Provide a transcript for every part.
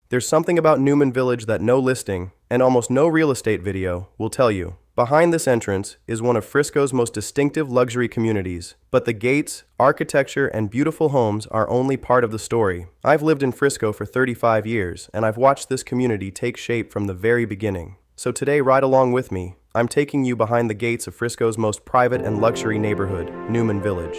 There's something about Newman Village that no listing, and almost no real estate video, will tell you. Behind this entrance is one of Frisco's most distinctive luxury communities, but the gates, architecture, and beautiful homes are only part of the story. I've lived in Frisco for 35 years, and I've watched this community take shape from the very beginning. So today, ride along with me. I'm taking you behind the gates of Frisco's most private and luxury neighborhood, Newman Village.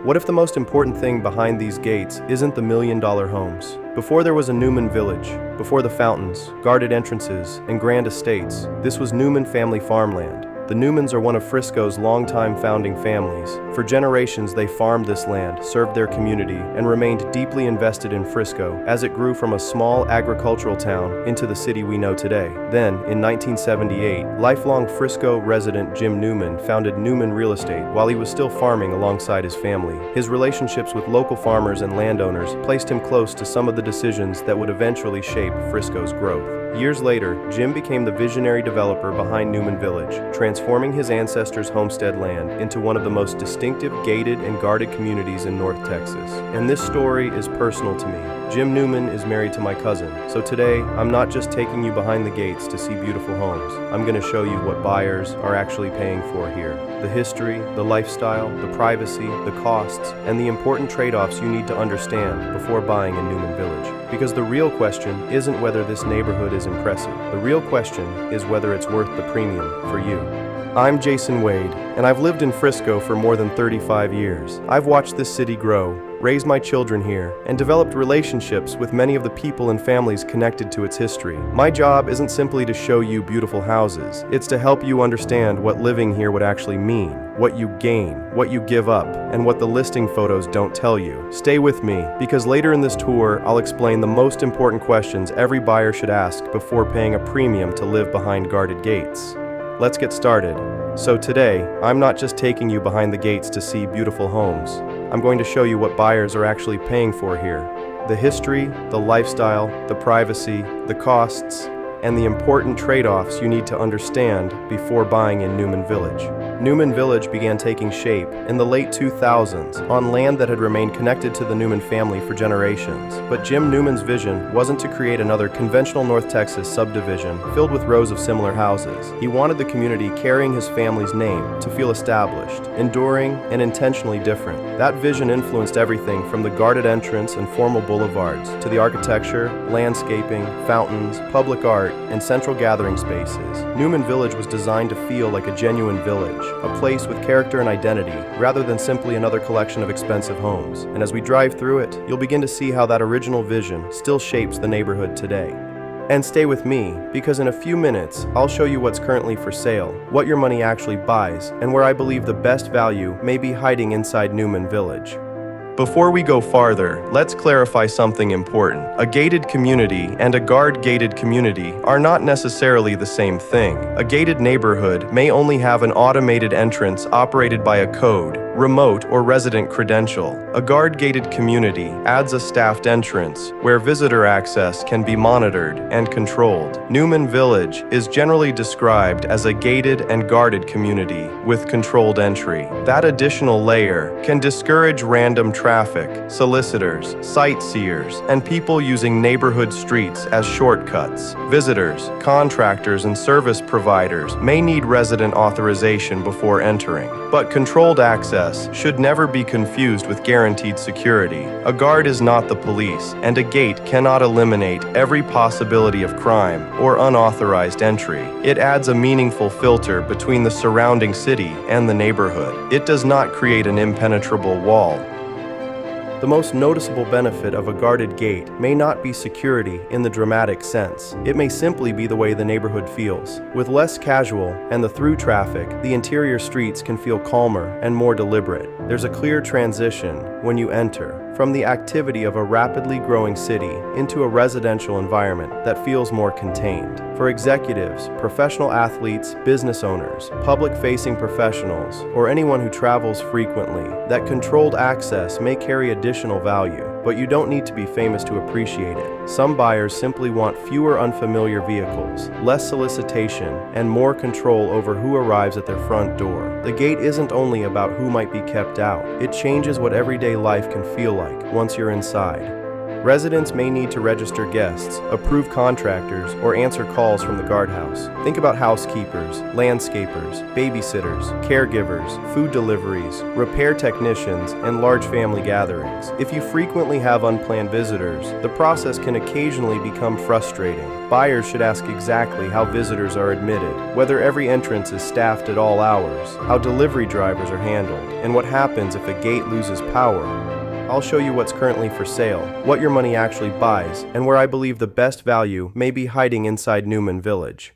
What if the most important thing behind these gates isn't the million-dollar homes? Before there was a Newman Village, before the fountains, guarded entrances, and grand estates, this was Newman family farmland. The Newmans are one of Frisco's longtime founding families. For generations, they farmed this land, served their community, and remained deeply invested in Frisco as it grew from a small agricultural town into the city we know today. Then, in 1978, lifelong Frisco resident Jim Newman founded Newman Real Estate while he was still farming alongside his family. His relationships with local farmers and landowners placed him close to some of the decisions that would eventually shape Frisco's growth. Years later, Jim became the visionary developer behind Newman Village, transforming his ancestors' homestead land into one of the most distinctive gated and guarded communities in North Texas. And this story is personal to me. Jim Newman is married to my cousin, so today I'm not just taking you behind the gates to see beautiful homes. I'm going to show you what buyers are actually paying for here. The history, the lifestyle, the privacy, the costs, and the important trade-offs you need to understand before buying in Newman Village. Because the real question isn't whether this neighborhood is impressive. The real question is whether it's worth the premium for you. I'm Jason Wade, and I've lived in Frisco for more than 35 years. I've watched this city grow, raised my children here, and developed relationships with many of the people and families connected to its history. My job isn't simply to show you beautiful houses. It's to help you understand what living here would actually mean, what you gain, what you give up, and what the listing photos don't tell you. Stay with me, because later in this tour, I'll explain the most important questions every buyer should ask before paying a premium to live behind guarded gates. Let's get started. So today, I'm not just taking you behind the gates to see beautiful homes. I'm going to show you what buyers are actually paying for here. The history, the lifestyle, the privacy, the costs, and the important trade-offs you need to understand before buying in Newman Village. Newman Village began taking shape in the late 2000s on land that had remained connected to the Newman family for generations. But Jim Newman's vision wasn't to create another conventional North Texas subdivision filled with rows of similar houses. He wanted the community carrying his family's name to feel established, enduring, and intentionally different. That vision influenced everything from the guarded entrance and formal boulevards to the architecture, landscaping, fountains, public art, and central gathering spaces. Newman Village was designed to feel like a genuine village, a place with character and identity, rather than simply another collection of expensive homes. And as we drive through it, you'll begin to see how that original vision still shapes the neighborhood today. And stay with me, because in a few minutes, I'll show you what's currently for sale, what your money actually buys, and where I believe the best value may be hiding inside Newman Village. Before we go farther, let's clarify something important. A gated community and a guard-gated community are not necessarily the same thing. A gated neighborhood may only have an automated entrance operated by a code, remote or resident credential. A guard-gated community adds a staffed entrance where visitor access can be monitored and controlled. Newman Village is generally described as a gated and guarded community with controlled entry. That additional layer can discourage random traffic, solicitors, sightseers, and people using neighborhood streets as shortcuts. Visitors, contractors, and service providers may need resident authorization before entering, but controlled access should never be confused with guaranteed security. A guard is not the police, and a gate cannot eliminate every possibility of crime or unauthorized entry. It adds a meaningful filter between the surrounding city and the neighborhood. It does not create an impenetrable wall. The most noticeable benefit of a guarded gate may not be security in the dramatic sense. It may simply be the way the neighborhood feels. With less casual and the through traffic, the interior streets can feel calmer and more deliberate. There's a clear transition when you enter from the activity of a rapidly growing city into a residential environment that feels more contained. For executives, professional athletes, business owners, public-facing professionals, or anyone who travels frequently, that controlled access may carry additional value, but you don't need to be famous to appreciate it. Some buyers simply want fewer unfamiliar vehicles, less solicitation, and more control over who arrives at their front door. The gate isn't only about who might be kept out. It changes what everyday life can feel like once you're inside. Residents may need to register guests, approve contractors, or answer calls from the guardhouse. Think about housekeepers, landscapers, babysitters, caregivers, food deliveries, repair technicians, and large family gatherings. If you frequently have unplanned visitors, the process can occasionally become frustrating. Buyers should ask exactly how visitors are admitted, whether every entrance is staffed at all hours, how delivery drivers are handled, and what happens if a gate loses power. I'll show you what's currently for sale, what your money actually buys, and where I believe the best value may be hiding inside Newman Village.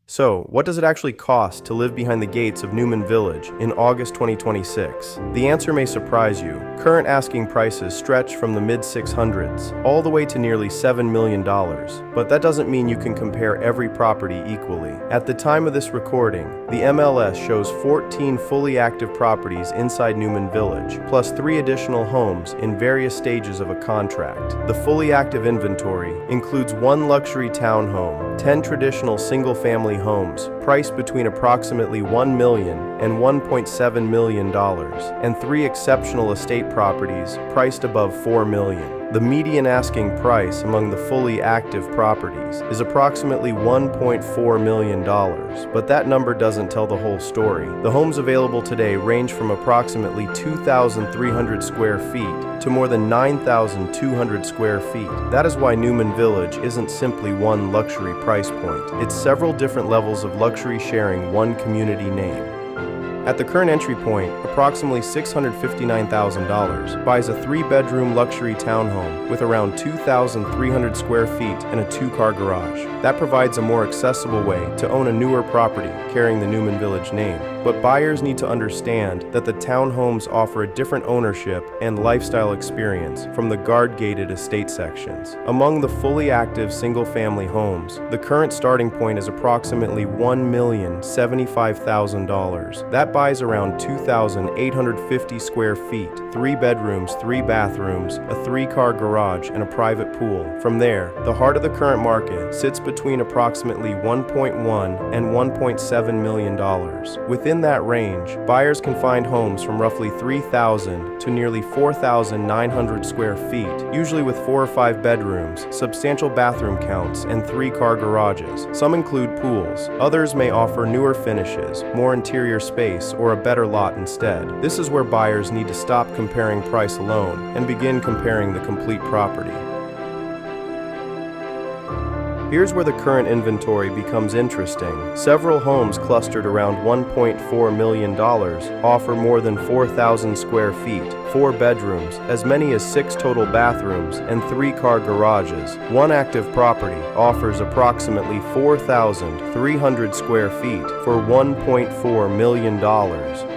So, what does it actually cost to live behind the gates of Newman Village in August 2026? The answer may surprise you. Current asking prices stretch from the mid-600s all the way to nearly $7 million, but that doesn't mean you can compare every property equally. At the time of this recording, the MLS shows 14 fully active properties inside Newman Village, plus 3 additional homes in various stages of a contract. The fully active inventory includes 1 luxury townhome, 10 traditional single-family homes priced between approximately $1 million and $1.7 million, and 3 exceptional estate properties priced above $4 million. The median asking price among the fully active properties is approximately $1.4 million, but that number doesn't tell the whole story. The homes available today range from approximately 2,300 square feet to more than 9,200 square feet. That is why Newman Village isn't simply one luxury price point. It's several different levels of luxury sharing one community name. At the current entry point, approximately $659,000 buys a 3-bedroom luxury townhome with around 2,300 square feet and a 2-car garage. That provides a more accessible way to own a newer property carrying the Newman Village name. But buyers need to understand that the townhomes offer a different ownership and lifestyle experience from the guard-gated estate sections. Among the fully active single-family homes, the current starting point is approximately $1,075,000. That buys around 2,850 square feet, 3 bedrooms, 3 bathrooms, a 3-car garage, and a private pool. From there, the heart of the current market sits between approximately $1.1 and $1.7 million. Within that range, buyers can find homes from roughly 3,000 to nearly 4,900 square feet, usually with 4 or 5 bedrooms, substantial bathroom counts, and 3-car garages. Some include pools. Others may offer newer finishes, more interior space, or a better lot instead. This is where buyers need to stop comparing price alone and begin comparing the complete property. Here's where the current inventory becomes interesting. Several homes clustered around $1.4 million offer more than 4,000 square feet, 4 bedrooms, as many as 6 total bathrooms, and 3-car garages. One active property offers approximately 4,300 square feet for $1.4 million,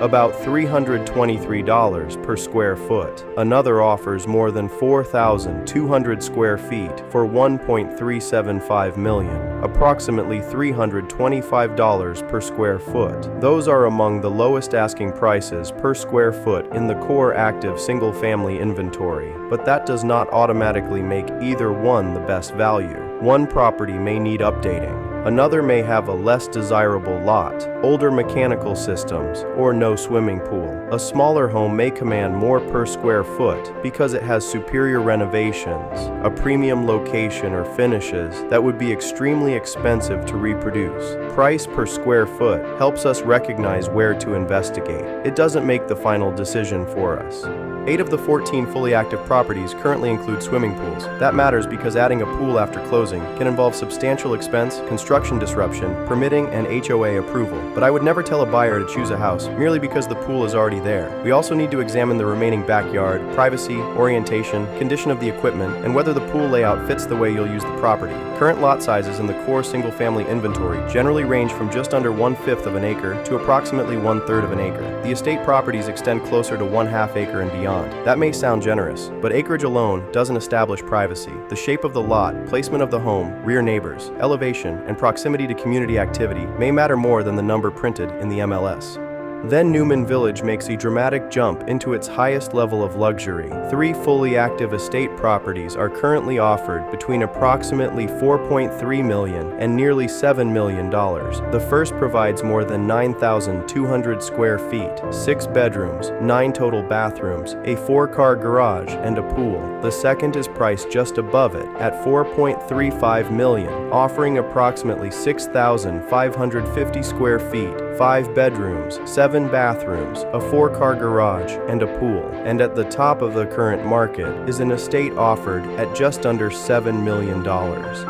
about $323 per square foot. Another offers more than 4,200 square feet for $1.375 million, approximately $325 per square foot. Those are among the lowest asking prices per square foot in the core active single-family inventory, but that does not automatically make either one the best value. One property may need updating. Another may have a less desirable lot, older mechanical systems, or no swimming pool. A smaller home may command more per square foot because it has superior renovations, a premium location, or finishes that would be extremely expensive to reproduce. Price per square foot helps us recognize where to investigate. It doesn't make the final decision for us. 8 of the 14 fully active properties currently include swimming pools. That matters because adding a pool after closing can involve substantial expense, construction disruption, permitting, and HOA approval. But I would never tell a buyer to choose a house merely because the pool is already there. We also need to examine the remaining backyard, privacy, orientation, condition of the equipment, and whether the pool layout fits the way you'll use the property. Current lot sizes in the core single-family inventory generally range from just under 1/5 of an acre to approximately 1/3 of an acre. The estate properties extend closer to 1/2 acre and beyond. That may sound generous, but acreage alone doesn't establish privacy. The shape of the lot, placement of the home, rear neighbors, elevation, and proximity to community activity may matter more than the number printed in the MLS. Then Newman Village makes a dramatic jump into its highest level of luxury. 3 fully active estate properties are currently offered between approximately $4.3 million and nearly $7 million. The first provides more than 9,200 square feet, 6 bedrooms, 9 total bathrooms, a 4-car garage, and a pool. The second is priced just above it at $4.35 million, offering approximately 6,550 square feet, 5 bedrooms, 7 bathrooms, a 4-car garage, and a pool. And at the top of the current market is an estate offered at just under $7 million.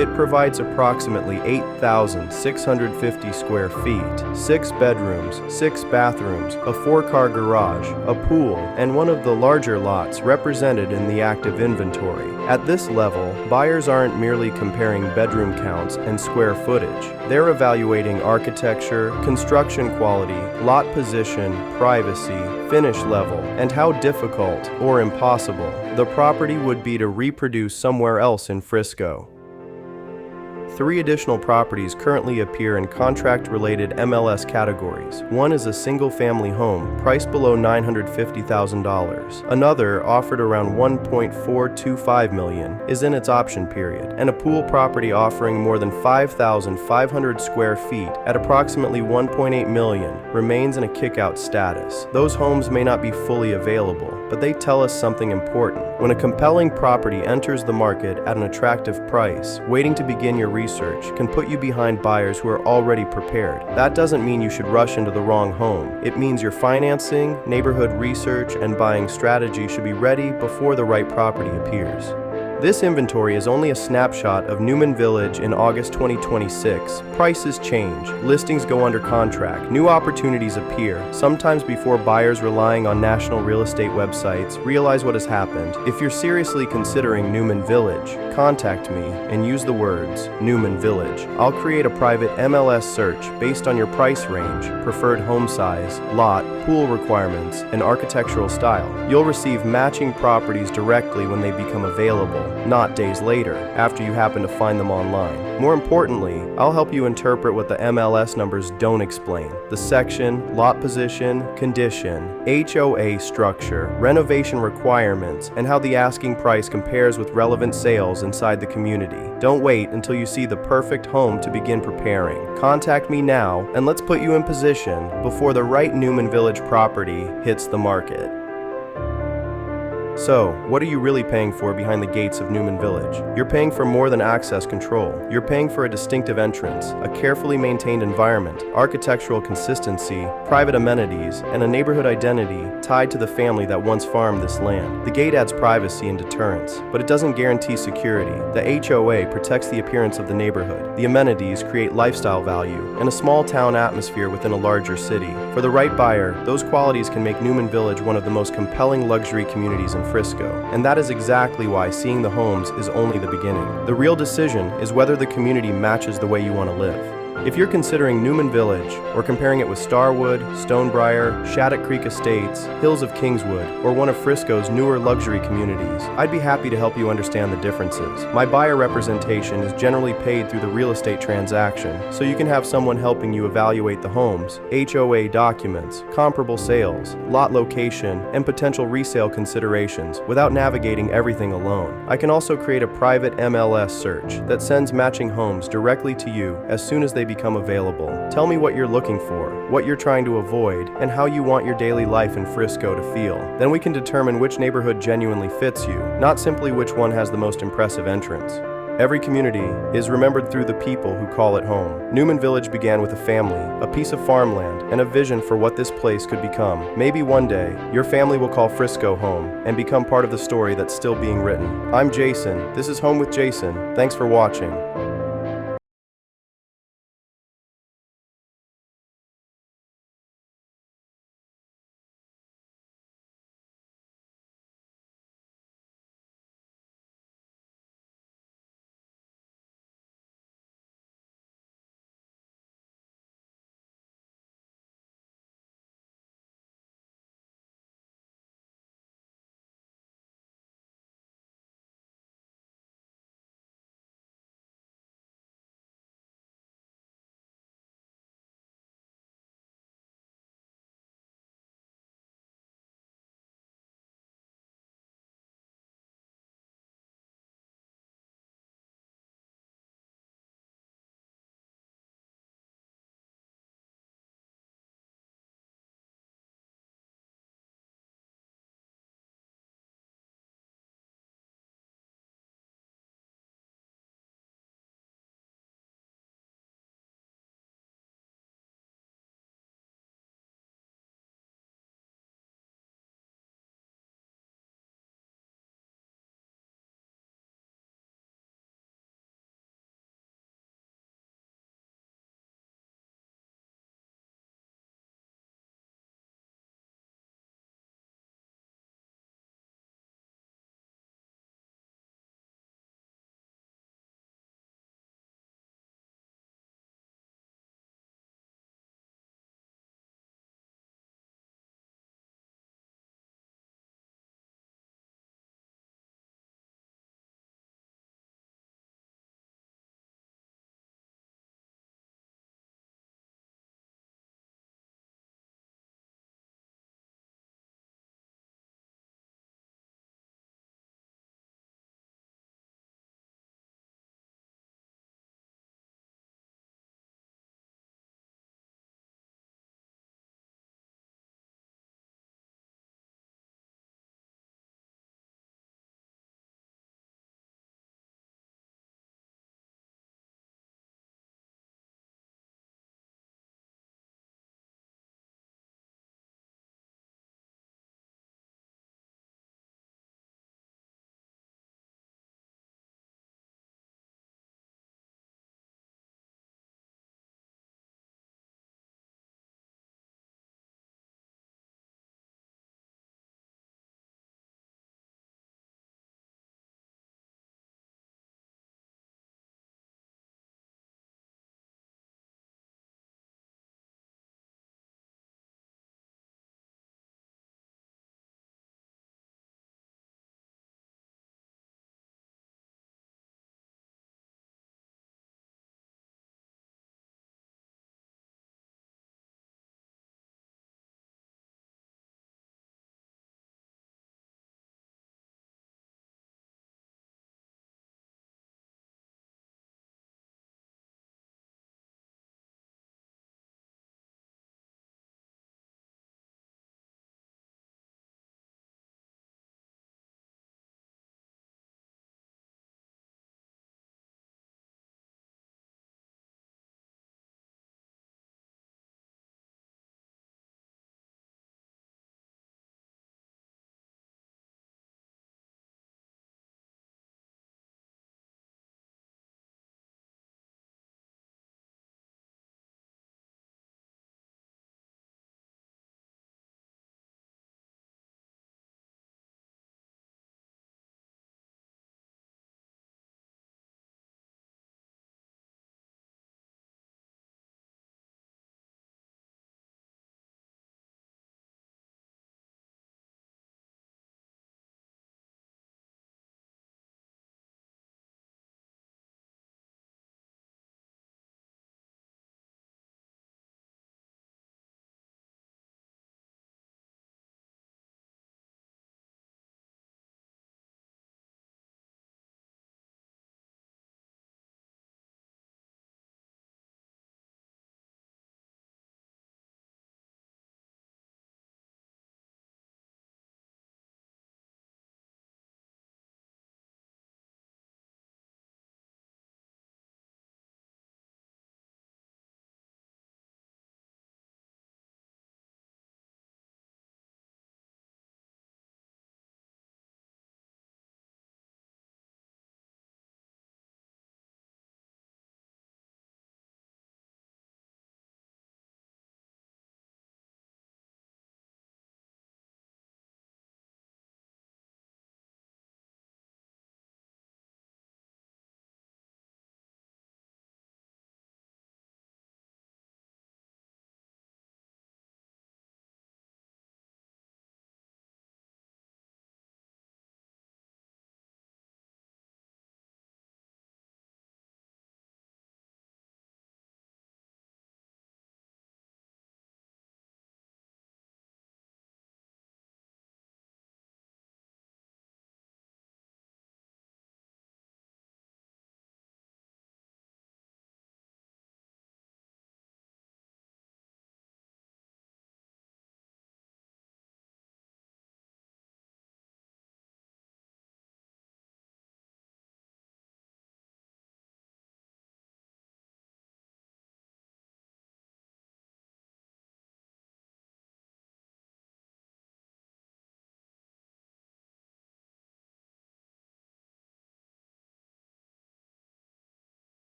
It provides approximately 8,650 square feet, 6 bedrooms, 6 bathrooms, a 4-car garage, a pool, and one of the larger lots represented in the active inventory. At this level, buyers aren't merely comparing bedroom counts and square footage. They're evaluating architecture, construction quality, lot position, privacy, finish level, and how difficult or impossible the property would be to reproduce somewhere else in Frisco. 3 additional properties currently appear in contract-related MLS categories. One is a single-family home priced below $950,000. Another, offered around $1.425 million, is in its option period, and a pool property offering more than 5,500 square feet at approximately $1.8 million remains in a kick-out status. Those homes may not be fully available, but they tell us something important. When a compelling property enters the market at an attractive price, waiting to begin your research can put you behind buyers who are already prepared. That doesn't mean you should rush into the wrong home. It means your financing, neighborhood research, and buying strategy should be ready before the right property appears. This inventory is only a snapshot of Newman Village in August 2026. Prices change, listings go under contract, new opportunities appear, sometimes before buyers relying on national real estate websites realize what has happened. If you're seriously considering Newman Village, contact me and use the words Newman Village. I'll create a private MLS search based on your price range, preferred home size, lot, pool requirements, and architectural style. You'll receive matching properties directly when they become available, not days later, after you happen to find them online. More importantly, I'll help you interpret what the MLS numbers don't explain: the section, lot position, condition, HOA structure, renovation requirements, and how the asking price compares with relevant sales inside the community. Don't wait until you see the perfect home to begin preparing. Contact me now, and let's put you in position before the right Newman Village property hits the market. So, what are you really paying for behind the gates of Newman Village? You're paying for more than access control. You're paying for a distinctive entrance, a carefully maintained environment, architectural consistency, private amenities, and a neighborhood identity tied to the family that once farmed this land. The gate adds privacy and deterrence, but it doesn't guarantee security. The HOA protects the appearance of the neighborhood. The amenities create lifestyle value and a small town atmosphere within a larger city. For the right buyer, those qualities can make Newman Village one of the most compelling luxury communities in Frisco, and that is exactly why seeing the homes is only the beginning. The real decision is whether the community matches the way you want to live. If you're considering Newman Village, or comparing it with Starwood, Stonebriar, Shattuck Creek Estates, Hills of Kingswood, or one of Frisco's newer luxury communities, I'd be happy to help you understand the differences. My buyer representation is generally paid through the real estate transaction, so you can have someone helping you evaluate the homes, HOA documents, comparable sales, lot location, and potential resale considerations without navigating everything alone. I can also create a private MLS search that sends matching homes directly to you as soon as they become available. Tell me what you're looking for, what you're trying to avoid, and how you want your daily life in Frisco to feel. Then we can determine which neighborhood genuinely fits you, not simply which one has the most impressive entrance. Every community is remembered through the people who call it home. Newman Village began with a family, a piece of farmland, and a vision for what this place could become. Maybe one day, your family will call Frisco home and become part of the story that's still being written. I'm Jason. This is Home with Jason. Thanks for watching.